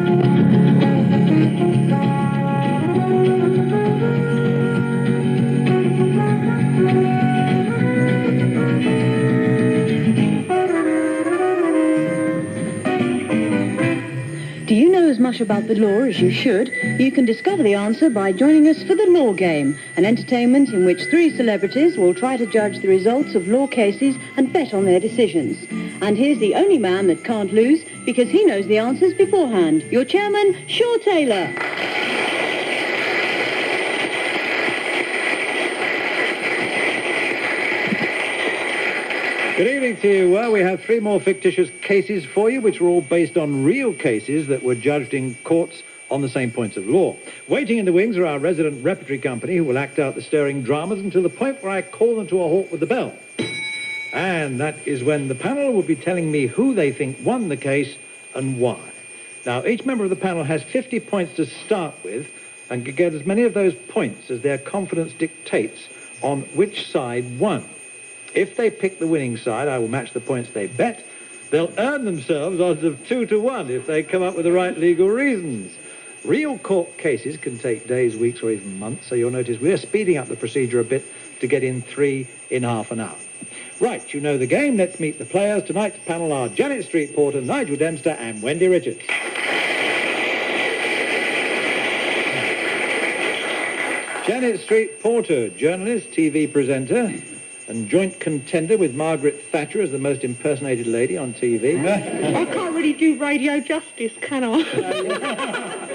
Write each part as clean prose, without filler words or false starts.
Do you know as much about the law as you should? You can discover the answer by joining us for The Law Game, an entertainment in which 3 celebrities will try to judge the results of law cases and bet on their decisions. And here's the only man that can't lose because he knows the answers beforehand. Your chairman, Shaw Taylor. Good evening to you. Well, we have 3 more fictitious cases for you, which are all based on real cases that were judged in courts on the same points of law. Waiting in the wings are our resident repertory company, who will act out the stirring dramas until the point where I call them to a halt with the bell. And that is when the panel will be telling me who they think won the case and why. Now, each member of the panel has 50 points to start with and can get as many of those points as their confidence dictates on which side won. If they pick the winning side, I will match the points they bet. They'll earn themselves odds of 2 to 1 if they come up with the right legal reasons. Real court cases can take days, weeks, or even months, so you'll notice we're speeding up the procedure a bit to get in 3 in half an hour. Right, you know the game. Let's meet the players. Tonight's panel are Janet Street Porter, Nigel Dempster, and Wendy Richards. Janet Street Porter, journalist, TV presenter, and joint contender with Margaret Thatcher as the most impersonated lady on TV. I can't really do radio justice, can I?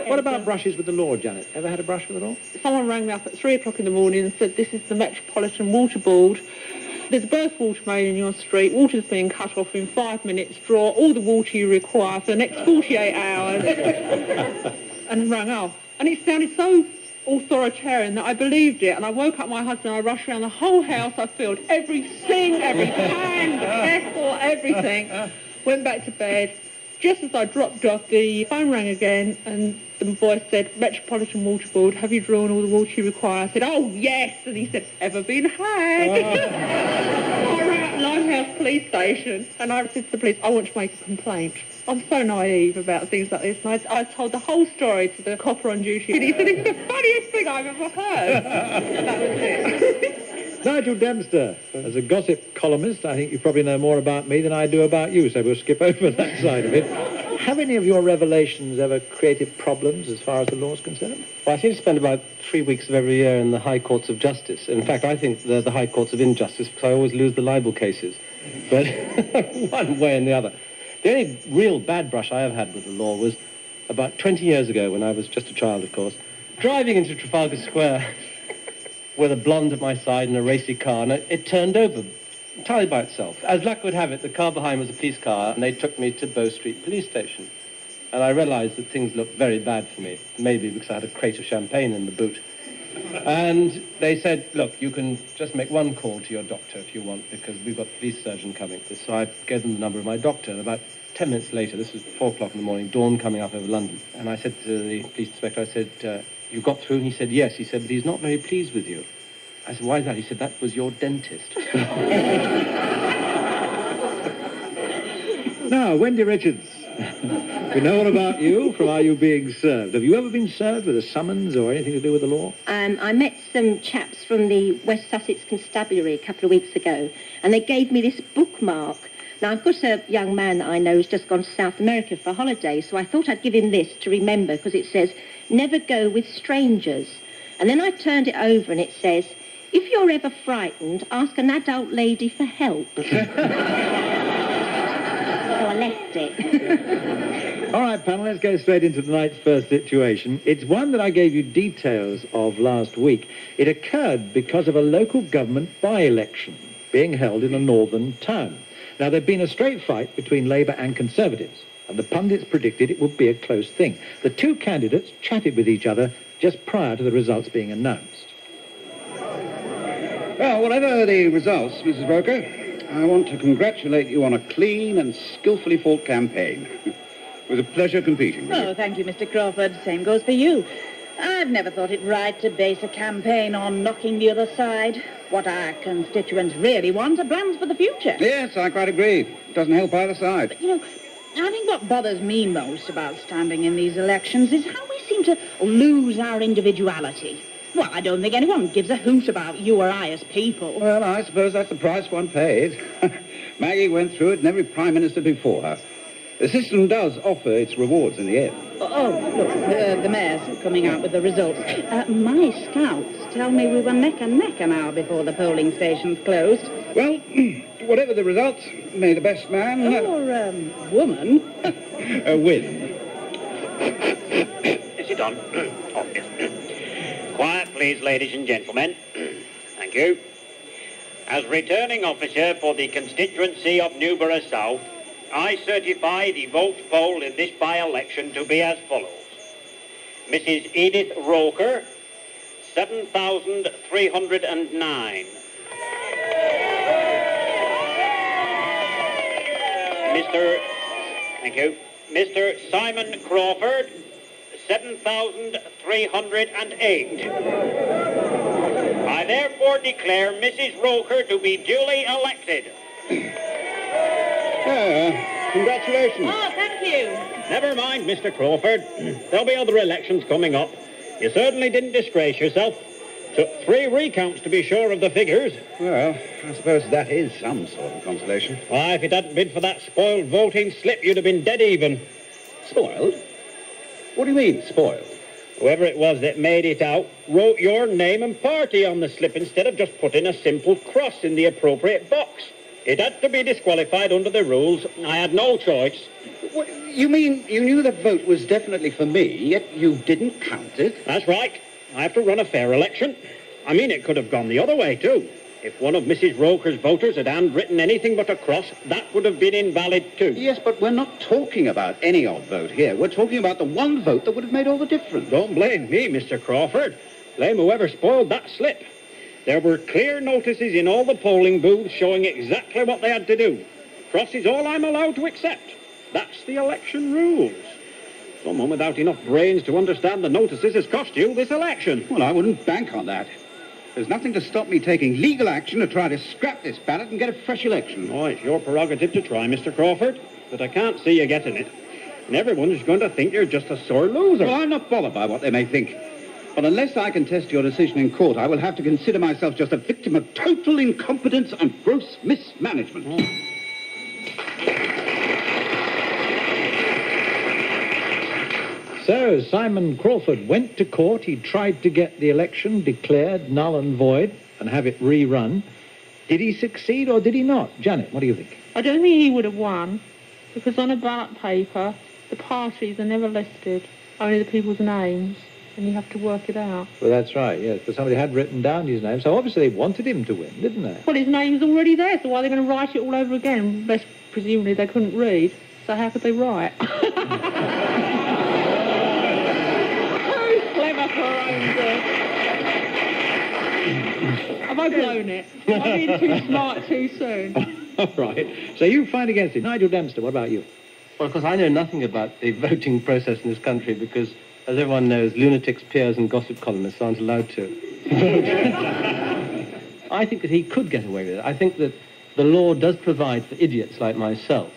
What about brushes with the law, Janet? Ever had a brush with the law? Someone rang me up at 3 o'clock in the morning and said, this is the Metropolitan Water Board. There's a burst water main in your street. Water's being cut off in 5 minutes. Draw all the water you require for the next 48 hours. And rang off. And it sounded so authoritarian that I believed it, and I woke up my husband, I rushed around the whole house, I filled every sink, every pan, kettle, everything, went back to bed. Just as I dropped off, the phone rang again, and the voice said, Metropolitan Water Board, have you drawn all the water you require? I said, oh yes, and he said, ever been had? I ran out Limehouse police station, and I said to the police, I want to make a complaint. I'm so naive about things like this, and I told the whole story to the copper on duty, and he said, it's the funniest thing I've ever heard. That was it. Nigel Dempster, as a gossip columnist, I think you probably know more about me than I do about you, so we'll skip over that side of it. Have any of your revelations ever created problems as far as the law is concerned? Well, I seem to spend about 3 weeks of every year in the High Courts of Justice. In fact, I think they're the High Courts of Injustice because I always lose the libel cases. But one way and the other. The only real bad brush I ever had with the law was about 20 years ago, when I was just a child, of course, driving into Trafalgar Square with a blonde at my side and a racy car, and it turned over entirely by itself. As luck would have it, the car behind was a police car, and they took me to Bow Street Police Station. And I realized that things looked very bad for me, maybe because I had a crate of champagne in the boot. And they said, look, you can just make one call to your doctor if you want, because we've got the police surgeon coming. So I gave them the number of my doctor, and about 10 minutes later, this was 4 o'clock in the morning, dawn coming up over London. And I said to the police inspector, I said, you got through? And he said, yes. He said, but he's not very pleased with you. I said, why is that? He said, that was your dentist. Now, Wendy Richards, we know all about you from Are You Being Served. Have you ever been served with a summons or anything to do with the law? I met some chaps from the West Sussex Constabulary a couple of weeks ago, and they gave me this bookmark. Now, I've got a young man that I know who's just gone to South America for a holiday, so I thought I'd give him this to remember, because it says, never go with strangers. And then I turned it over and it says, if you're ever frightened, ask an adult lady for help. So I left it. All right, panel, let's go straight into tonight's first situation. It's one that I gave you details of last week. It occurred because of a local government by-election being held in a northern town. Now, there'd been a straight fight between Labour and Conservatives, and the pundits predicted it would be a close thing. The two candidates chatted with each other just prior to the results being announced. Well, whatever the results, Mrs. Broker, I want to congratulate you on a clean and skillfully fought campaign. It was a pleasure competing with you. Oh, thank you, Mr. Crawford. Same goes for you. I've never thought it right to base a campaign on knocking the other side. What our constituents really want are plans for the future. Yes, I quite agree. It doesn't help either side. But, you know, I think what bothers me most about standing in these elections is how we seem to lose our individuality. Well, I don't think anyone gives a hoot about you or I as people. Well, I suppose that's the price one paid. Maggie went through it and every Prime Minister before her. The system does offer its rewards in the end. Oh, look, the mayor's coming out with the results. My scouts tell me we were neck and neck an hour before the polling stations closed. Well, whatever the results, may the best man... Or, woman. win. Is it on? Oh, yes. Quiet, please, ladies and gentlemen. Thank you. As returning officer for the constituency of Newborough South, I certify the vote poll in this by-election to be as follows. Mrs. Edith Roker, 7,309. Thank you. Mr. Simon Crawford, 7,308. I therefore declare Mrs. Roker to be duly elected. Congratulations. Oh, thank you. Never mind, Mr. Crawford. There'll be other elections coming up. You certainly didn't disgrace yourself. Took 3 recounts to be sure of the figures. Well, I suppose that is some sort of consolation. Why, if it hadn't been for that spoiled voting slip, you'd have been dead even. Spoiled? What do you mean, spoiled? Whoever it was that made it out wrote your name and party on the slip instead of just putting a simple cross in the appropriate box. It had to be disqualified under the rules. I had no choice. What, you mean you knew the vote was definitely for me, yet you didn't count it? That's right. I have to run a fair election. I mean, it could have gone the other way, too. If one of Mrs. Roker's voters had handwritten anything but a cross, that would have been invalid, too. Yes, but we're not talking about any odd vote here. We're talking about the one vote that would have made all the difference. Don't blame me, Mr. Crawford. Blame whoever spoiled that slip. There were clear notices in all the polling booths showing exactly what they had to do. Cross is all I'm allowed to accept. That's the election rules. Someone without enough brains to understand the notices has cost you this election. Well, I wouldn't bank on that. There's nothing to stop me taking legal action to try to scrap this ballot and get a fresh election. Oh, it's your prerogative to try, Mr. Crawford, but I can't see you getting it. And everyone's going to think you're just a sore loser. Well, I'm not bothered by what they may think. But unless I contest your decision in court, I will have to consider myself just a victim of total incompetence and gross mismanagement. Oh. So, Simon Crawford went to court. He tried to get the election declared null and void and have it rerun. Did he succeed or did he not? Janet, what do you think? I don't think he would have won, because on a ballot paper, the parties are never listed, only the people's names, and you have to work it out. Well, that's right, yes, but somebody had written down his name, so obviously they wanted him to win, didn't they? Well, his name's already there, so why are they going to write it all over again? Unless, presumably, they couldn't read, so how could they write? Have I blown it? Have I been too smart too soon? All right. So you fight against it. Nigel Dempster, what about you? Well, of course, I know nothing about the voting process in this country because, as everyone knows, lunatics, peers and gossip columnists aren't allowed to vote. I think that he could get away with it. I think that the law does provide for idiots like myself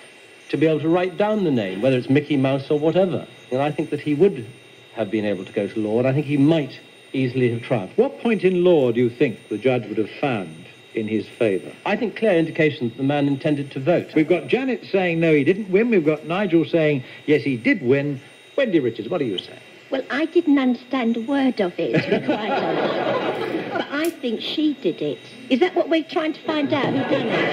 to be able to write down the name, whether it's Mickey Mouse or whatever. And I think that he would have been able to go to law, and I think he might easily have triumphed. What point in law do you think the judge would have found in his favour? I think clear indication that the man intended to vote. We've got Janet saying no, he didn't win. We've got Nigel saying yes, he did win. Wendy Richards, what do you say? Well, I didn't understand a word of it, to be quite honest. But I think she did it. Is that what we're trying to find out? Who done it?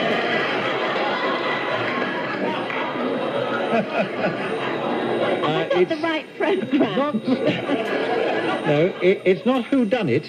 Is that the right programme? No, it's not who done it.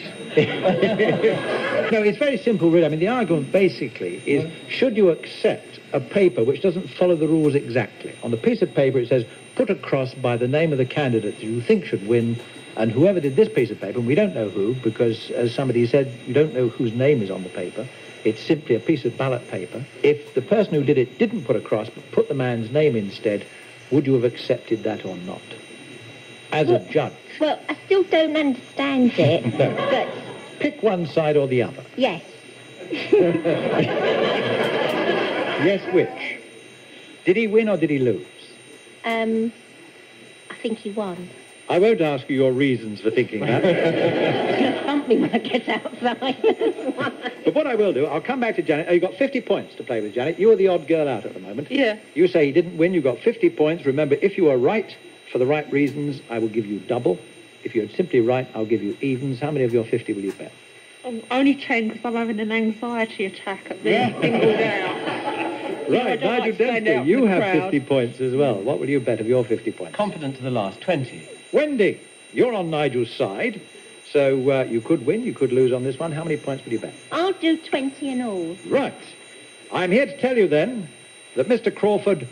No, it's very simple, really. I mean, the argument basically is, should you accept a paper which doesn't follow the rules exactly? On the piece of paper it says, put a cross by the name of the candidate that you think should win, and whoever did this piece of paper, and we don't know who, because, as somebody said, you don't know whose name is on the paper. It's simply a piece of ballot paper. If the person who did it didn't put a cross, but put the man's name instead, would you have accepted that or not? As a judge. Well, I still don't understand it, No. but... Pick one side or the other. Yes. Yes, which? Did he win or did he lose? I think he won. I won't ask you your reasons for thinking that. He's going to thump me when I get outside. But what I will do, I'll come back to Janet. Oh, you've got 50 points to play with, Janet. You are the odd girl out at the moment. Yeah. You say he didn't win. You've got 50 points. Remember, if you are right for the right reasons, I will give you double. If you're simply right, I'll give you evens. How many of your 50 will you bet? Only 10 because I'm having an anxiety attack at being singled out. Right, Nigel Dempster, you have 50 points as well. What will you bet of your 50 points? Confident to the last, 20. Wendy, you're on Nigel's side, so you could win, you could lose on this one. How many points will you bet? I'll do 20 in all. Right. I'm here to tell you then that Mr. Crawford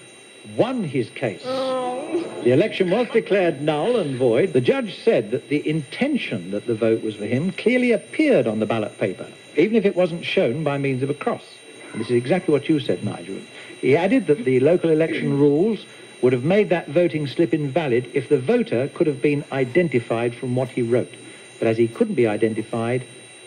won his case. The election was declared null and void. The judge said that the intention that the vote was for him clearly appeared on the ballot paper, even if it wasn't shown by means of a cross. And this is exactly what you said, Nigel. He added that the local election rules would have made that voting slip invalid if the voter could have been identified from what he wrote. But as he couldn't be identified,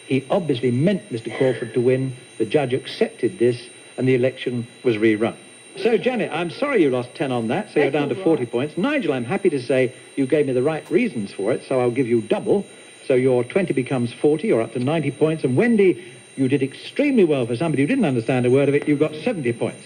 he obviously meant Mr. Crawford to win. The judge accepted this, and the election was rerun. So, Janet, I'm sorry you lost 10 on that, so you're down to 40 points. Nigel, I'm happy to say you gave me the right reasons for it, so I'll give you double. So your 20 becomes 40, you're up to 90 points. And Wendy, you did extremely well for somebody who didn't understand a word of it. You've got 70 points.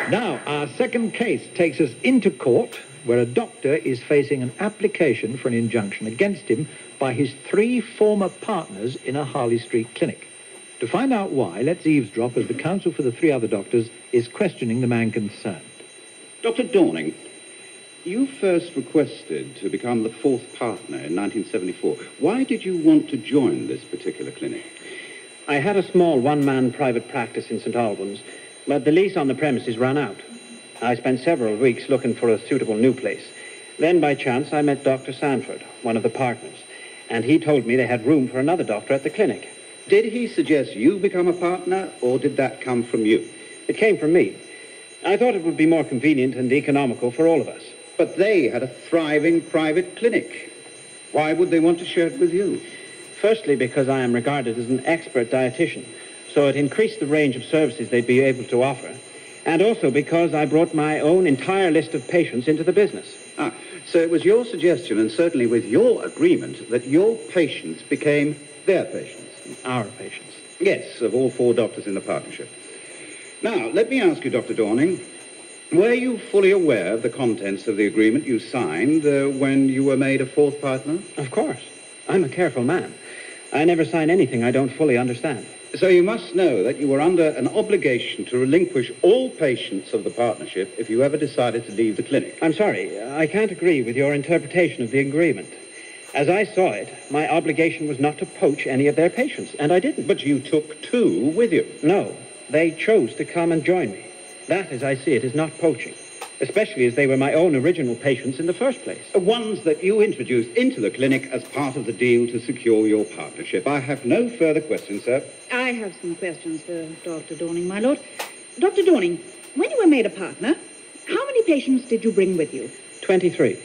Now, our second case takes us into court, where a doctor is facing an application for an injunction against him by his 3 former partners in a Harley Street clinic. To find out why, let's eavesdrop as the counsel for the 3 other doctors is questioning the man concerned. Dr. Dorning, you first requested to become the 4th partner in 1974. Why did you want to join this particular clinic? I had a small one-man private practice in St. Albans, but the lease on the premises ran out. I spent several weeks looking for a suitable new place. Then, by chance, I met Dr. Sanford, one of the partners, and he told me they had room for another doctor at the clinic. Did he suggest you become a partner, or did that come from you? It came from me. I thought it would be more convenient and economical for all of us. But they had a thriving private clinic. Why would they want to share it with you? Firstly, because I am regarded as an expert dietitian, so it increased the range of services they'd be able to offer. And also because I brought my own entire list of patients into the business. So it was your suggestion, and certainly with your agreement, that your patients became their patients. Our patients. Yes, of all 4 doctors in the partnership. Now, let me ask you, Dr. Dorning, were you fully aware of the contents of the agreement you signed when you were made a 4th partner? Of course. I'm a careful man. I never sign anything I don't fully understand. So you must know that you were under an obligation to relinquish all patients of the partnership if you ever decided to leave the clinic. I'm sorry, I can't agree with your interpretation of the agreement. As I saw it, my obligation was not to poach any of their patients, and I didn't. But you took 2 with you. No, they chose to come and join me. That, as I see it, is not poaching, especially as they were my own original patients in the first place. Ones that you introduced into the clinic as part of the deal to secure your partnership. I have no further questions, sir. I have some questions for Dr. Dorning, my lord. Dr. Dorning, when you were made a partner, how many patients did you bring with you? 23,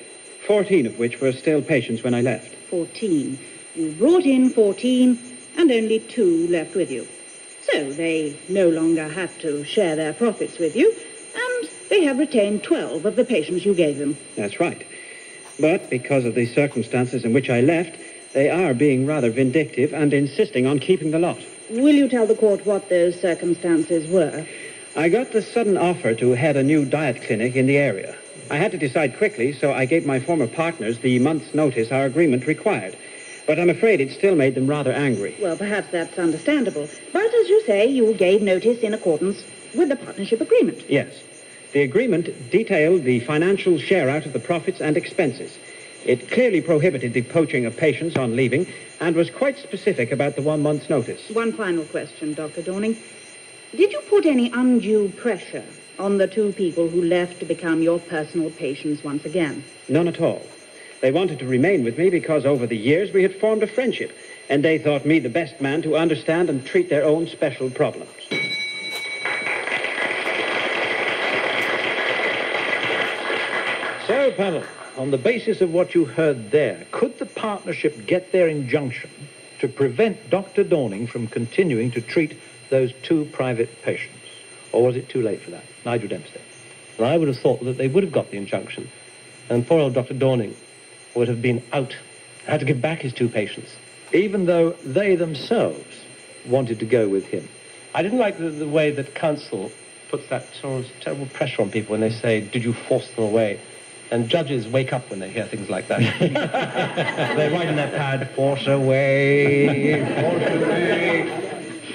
14 of which were still patients when I left. 14. You brought in 14, and only 2 left with you. So they no longer have to share their profits with you, and they have retained 12 of the patients you gave them. That's right. But because of the circumstances in which I left, they are being rather vindictive and insisting on keeping the lot. Will you tell the court what those circumstances were? I got the sudden offer to head a new diet clinic in the area. I had to decide quickly, so I gave my former partners the month's notice our agreement required. But I'm afraid it still made them rather angry. Well, perhaps that's understandable. But as you say, you gave notice in accordance with the partnership agreement. Yes. The agreement detailed the financial share out of the profits and expenses. It clearly prohibited the poaching of patients on leaving and was quite specific about the 1 month's notice. One final question, Dr. Dorning. Did you put any undue pressure on the 2 people who left to become your personal patients once again? None at all. They wanted to remain with me because over the years we had formed a friendship, and they thought me the best man to understand and treat their own special problems. So, panel, on the basis of what you heard there, could the partnership get their injunction to prevent Dr. Dorning from continuing to treat those two private patients? Or was it too late for that? Nigel Dempster. And I would have thought that they would have got the injunction. And poor old Dr. Dorning would have been out. Had to give back his two patients. Even though they themselves wanted to go with him. I didn't like the way that counsel puts that sort of terrible pressure on people when they say, did you force them away? And judges wake up when they hear things like that. They write in their pad, force away, force away.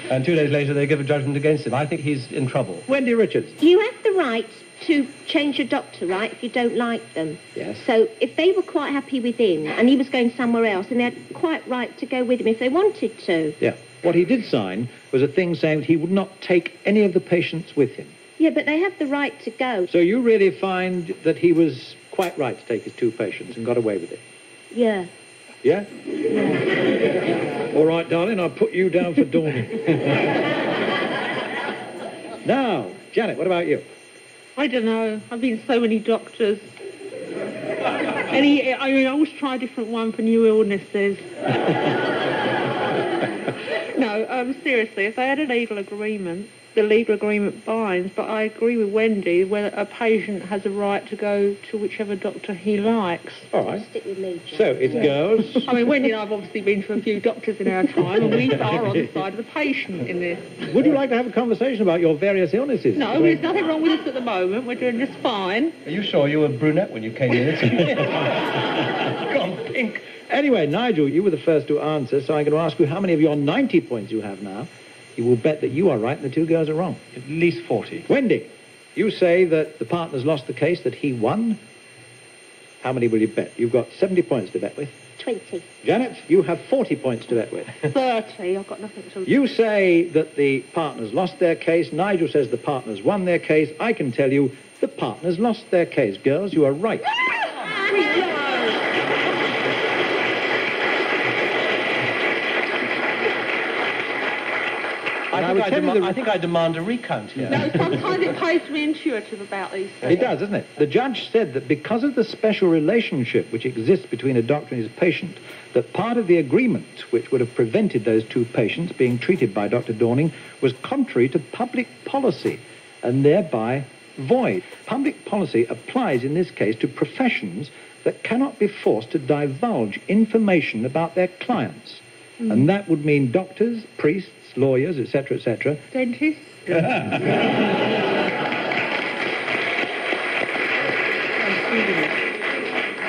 And 2 days later, they give a judgment against him. I think he's in trouble. Wendy Richards. You have the right to change your doctor, right, if you don't like them. Yes. So if they were quite happy with him and he was going somewhere else, then they had quite right to go with him if they wanted to. Yeah. What he did sign was a thing saying that he would not take any of the patients with him. Yeah, but they have the right to go. So you really find that he was quite right to take his two patients and got away with it? Yeah. Yeah? All right, darling, I'll put you down for Dorning. Now, Janet, what about you? I don't know. I've been so many doctors. I always try a different one for new illnesses. No, seriously, if they had a legal agreement, the legal agreement binds, but I agree with Wendy whether a patient has a right to go to whichever doctor he likes. All right. Stick with me, Jack. So it's girls. I mean, Wendy and I have obviously been to a few doctors in our time, and we are on the side of the patient in this. Would you like to have a conversation about your various illnesses? No, there's nothing wrong with us at the moment. We're doing just fine. Are you sure you were brunette when you came in? Gone pink. Anyway, Nigel, you were the first to answer, so I'm going to ask you how many of your 90 points you have now. You will bet that you are right and the two girls are wrong. At least 40. Wendy, you say that the partners lost the case, that he won. How many will you bet? You've got 70 points to bet with. 20. Janet, you have 40 points to bet with. 30. I've got nothing to... You say that the partners lost their case. Nigel says the partners won their case. I can tell you the partners lost their case. Girls, you are right. I think I demand a recount here. No, sometimes it pays to be intuitive about these things. It does, doesn't it? The judge said that because of the special relationship which exists between a doctor and his patient, that part of the agreement which would have prevented those two patients being treated by Dr. Dorning was contrary to public policy and thereby void. Public policy applies in this case to professions that cannot be forced to divulge information about their clients. And that would mean doctors, priests, lawyers, etc., etc. Dentists?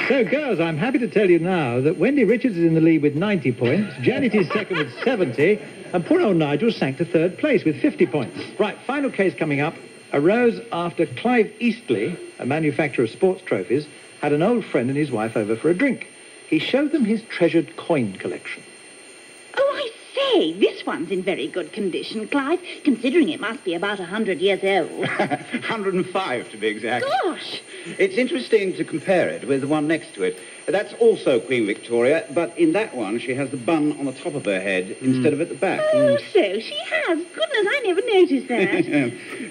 So, girls, I'm happy to tell you now that Wendy Richards is in the lead with 90 points, Janet is second with 70, and poor old Nigel sank to third place with 50 points. Right, final case coming up arose after Clive Eastleigh, a manufacturer of sports trophies, had an old friend and his wife over for a drink. He showed them his treasured coin collection. Oh, I say, this one's in very good condition, Clive, considering it must be about 100 years old. 105, to be exact. Gosh! It's interesting to compare it with the one next to it. That's also Queen Victoria, but in that one she has the bun on the top of her head instead of at the back. Oh, so she has. Goodness, I never noticed that.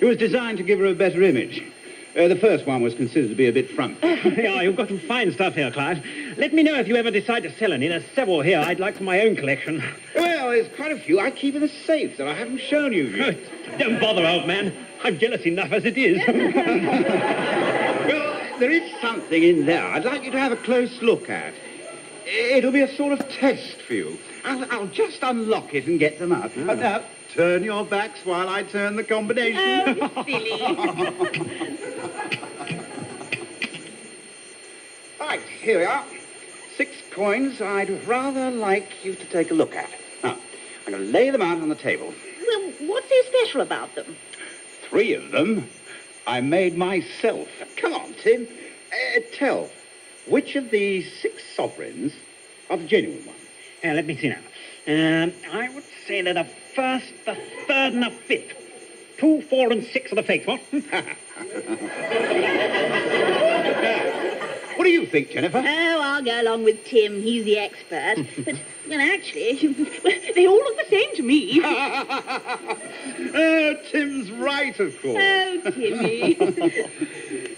It was designed to give her a better image. The first one was considered to be a bit frump. Yeah, you've got some fine stuff here, Clive. Let me know if you ever decide to sell any. There's several here I'd like for my own collection. Well, there's quite a few I keep in the safe that I haven't shown you yet. Don't bother, old man. I'm jealous enough as it is. Well, there is something in there I'd like you to have a close look at. It'll be a sort of test for you. I'll just unlock it and get them out. Oh. Now, turn your backs while I turn the combination. Oh, silly. Right, here we are. 6 coins I'd rather like you to take a look at. Now, I'm going to lay them out on the table. Well, what's so special about them? 3 of them I made myself. Come on, Tim. Tell, which of these 6 sovereigns are the genuine ones? Let me see now. I would say they're the first, the third, and the fifth. 2, 4, and 6 are the fakes, what? What do you think, Jennifer? Oh, I'll go along with Tim. He's the expert. But, actually, they all look the same to me. Oh, Tim's right, of course. Oh, Timmy.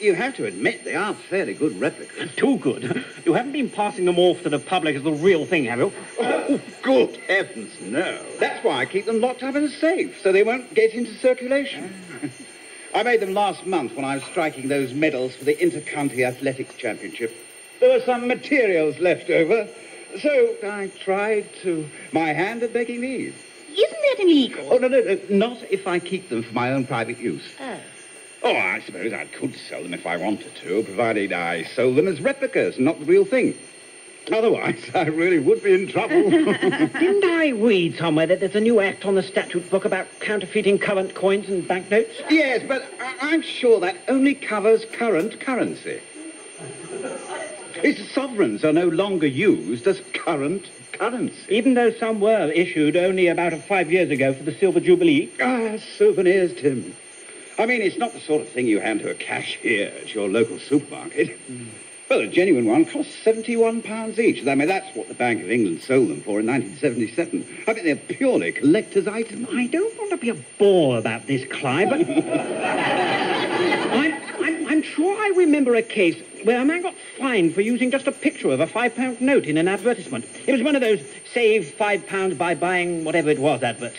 You have to admit they are fairly good replicas. Too good. You haven't been passing them off to the public as the real thing, have you? Oh, good heavens, no. That's why I keep them locked up in a safe, so they won't get into circulation. I made them last month when I was striking those medals for the Inter-County Athletics Championship. There were some materials left over, so I tried my hand at making these. Isn't that illegal? Oh, no, not if I keep them for my own private use. Oh, I suppose I could sell them if I wanted to, provided I sold them as replicas, not the real thing. Otherwise, I really would be in trouble. Didn't I read somewhere that there's a new act on the statute book about counterfeiting current coins and banknotes? Yes, but I'm sure that only covers current currency. Its sovereigns are no longer used as current currency. Even though some were issued only about 5 years ago for the Silver Jubilee? Souvenirs, Tim. I mean, it's not the sort of thing you hand to a cashier at your local supermarket. Well, a genuine one costs £71 each. I mean, that's what the Bank of England sold them for in 1977. I mean, they're purely collector's items. I don't want to be a bore about this, Clive, but I'm sure I remember a case where a man got fined for using just a picture of a £5 note in an advertisement. It was one of those save £5 by buying whatever it was adverts.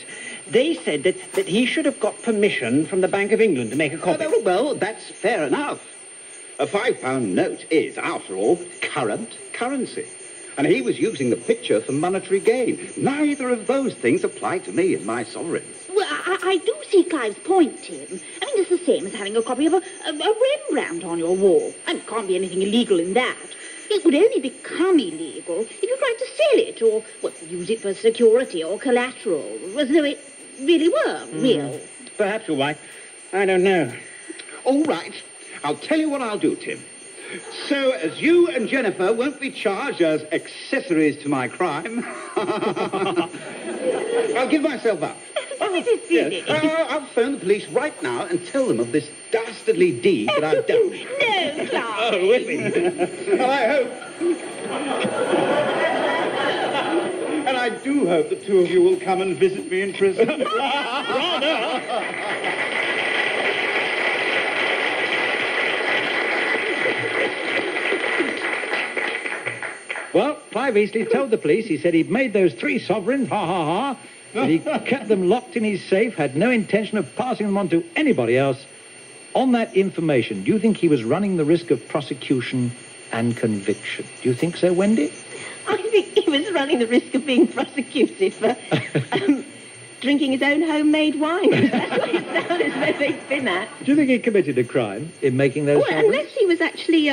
They said that he should have got permission from the Bank of England to make a copy. Well, that's fair enough. A £5 note is, after all, current currency. And he was using the picture for monetary gain. Neither of those things apply to me and my sovereigns. Well, I do see Clive's point, Tim. I mean, it's the same as having a copy of a Rembrandt on your wall. And there can't be anything illegal in that. It would only become illegal if you tried to sell it or, use it for security or collateral, as though it really were real. Perhaps you're right. I don't know. All right. I'll tell you what I'll do, Tim. So, as you and Jennifer won't be charged as accessories to my crime, I'll give myself up. This is silly. Yes. I'll phone the police right now and tell them of this dastardly deed that I've done. No, Clive. Oh, really? Well, I hope. And I do hope the two of you will come and visit me in prison. Well, Clive Eastleigh told the police he said he'd made those 3 sovereigns, ha, that he kept them locked in his safe, had no intention of passing them on to anybody else. On that information, do you think he was running the risk of prosecution and conviction? Do you think so, Wendy? I think he was running the risk of being prosecuted for drinking his own homemade wine. That's what it sounds as though they've been at. Do you think he committed a crime in making those sovereigns? Unless he was actually...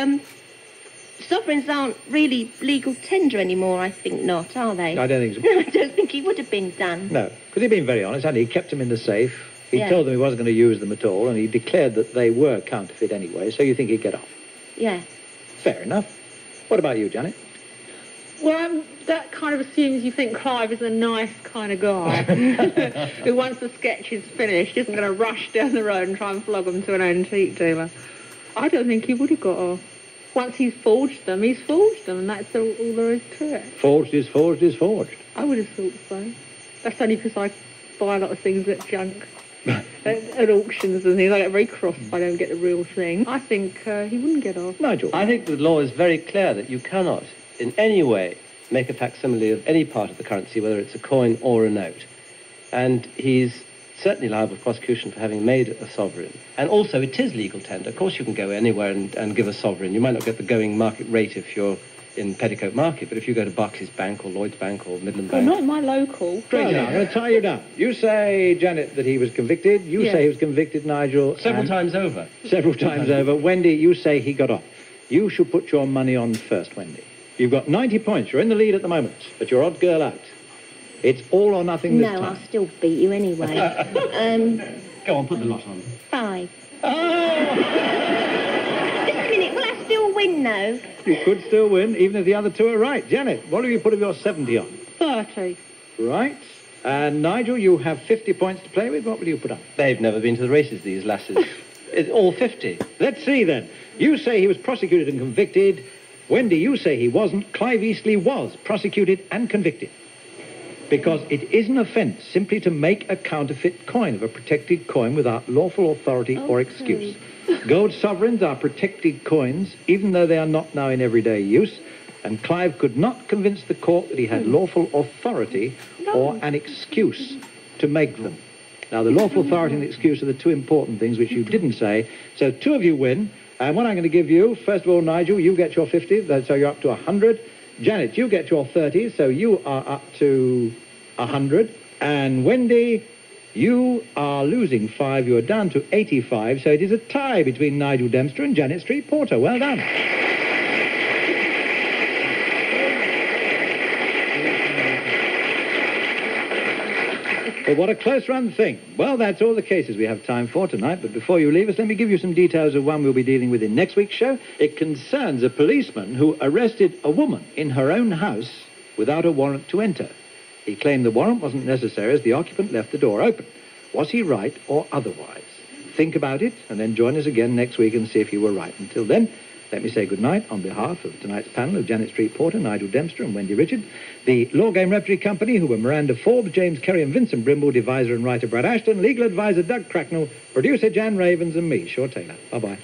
sovereigns aren't really legal tender anymore, I think not, are they? I don't think so. No, I don't think he would have been done. No, because he'd been very honest, hadn't he? He kept them in the safe. He told them he wasn't going to use them at all, and he declared that they were counterfeit anyway, so you think he'd get off? Yeah. Fair enough. What about you, Janet? Well, that kind of assumes you think Clive is a nice kind of guy who, once the sketch is finished, isn't going to rush down the road and try and flog them to an antique dealer. I don't think he would have got off. Once he's forged them, and that's all there is to it. Forged is forged is forged. I would have thought so. That's only because I buy a lot of things at junk, at auctions and things. I get very cross if I don't get the real thing. I think he wouldn't get off. Nigel? I think the law is very clear that you cannot, in any way, make a facsimile of any part of the currency, whether it's a coin or a note. And he's certainly liable for prosecution for having made a sovereign. And also, it is legal tender. Of course, you can go anywhere and give a sovereign. You might not get the going market rate if you're in Petticoat Market, but if you go to Barclays Bank or Lloyds Bank or Midland Well, Bank... not my local. Straight down. I'm going to tie you down. You say, Janet, that he was convicted. You say he was convicted, Nigel. Several times over. Several times over. Wendy, you say he got off. You should put your money on first, Wendy. You've got 90 points. You're in the lead at the moment, but you're odd girl out. It's all or nothing this time. No, I'll still beat you anyway. Go on, put the lot on. 5. Oh! Just a minute, will I still win, though? You could still win, even if the other two are right. Janet, what have you put of your 70 on? 30. Right. And Nigel, you have 50 points to play with. What will you put on? They've never been to the races, these lasses. It's all 50. Let's see, then. You say he was prosecuted and convicted Wendy, you say he wasn't. Clive Eastleigh was prosecuted and convicted. Because it is an offence simply to make a counterfeit coin of a protected coin without lawful authority or excuse. Gold sovereigns are protected coins, even though they are not now in everyday use, and Clive could not convince the court that he had lawful authority or an excuse to make them. Now, the lawful authority and excuse are the two important things which you didn't say, so two of you win, and what I'm going to give you, first of all, Nigel, you get your 50, so you're up to 100. Janet, you get your 30, so you are up to 100. And Wendy, you are losing 5, you're down to 85, so it is a tie between Nigel Dempster and Janet Street Porter. Well done. But what a close run thing. Well, that's all the cases we have time for tonight, but before you leave us, let me give you some details of one we'll be dealing with in next week's show. It concerns a policeman who arrested a woman in her own house without a warrant to enter. He claimed the warrant wasn't necessary as the occupant left the door open. Was he right or otherwise? Think about it, and then join us again next week and see if you were right. Until then, let me say good night on behalf of tonight's panel of Janet Street Porter, Nigel Dempster and Wendy Richard, the Law Game Repertory Company, who were Miranda Forbes, James Kerry and Vincent Brimble, deviser and writer Brad Ashton, legal advisor Doug Cracknell, producer Jan Ravens and me, Shaw Taylor. Bye-bye.